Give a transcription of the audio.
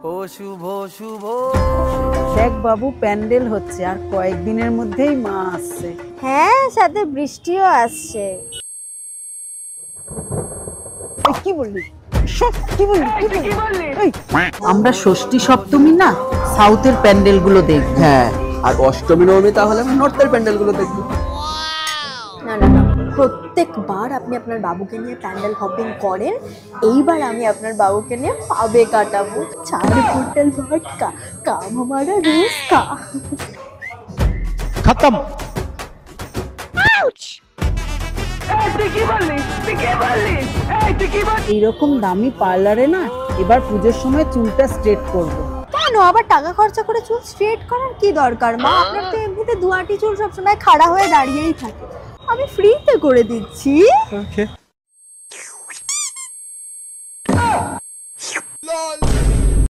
ও শুভ শুভ। দেখ বাবু, প্যান্ডেল হচ্ছে আর কয়েকদিনের মধ্যেই মা আসছে। হ্যাঁ, সাথে বৃষ্টিও আসছে। এই কি বললি? কি বললি? এই, আমরা ষষ্ঠী সপ্তমী না সাউথের প্যান্ডেল গুলো দেখব। হ্যাঁ, আর অষ্টমী নবমী তাহলে আমরা নর্থের প্যান্ডেল গুলো দেখবো। না না না, প্রত্যেকবার আপনি আপনার বাবুকে নিয়ে প্যান্ডেল হপিং করেন, এইবার আমি আপনার বাবুকে নিয়ে পাবে কাটাবো। 4 बोतल वोडका, काम हमारा रोज का। खत्म। এইরকম দামি পার্লারে না এবার পুজোর সময় চুলটা স্ট্রেট করবো। কেন আবার টাকা খরচা করে চুল স্ট্রেট করার কি দরকার মা? আপনার তো এমনিতে দুয়াটি চুল সবসময় খাড়া হয়ে দাঁড়িয়েই থাকে, আমি ফ্রিতে করে দিচ্ছি।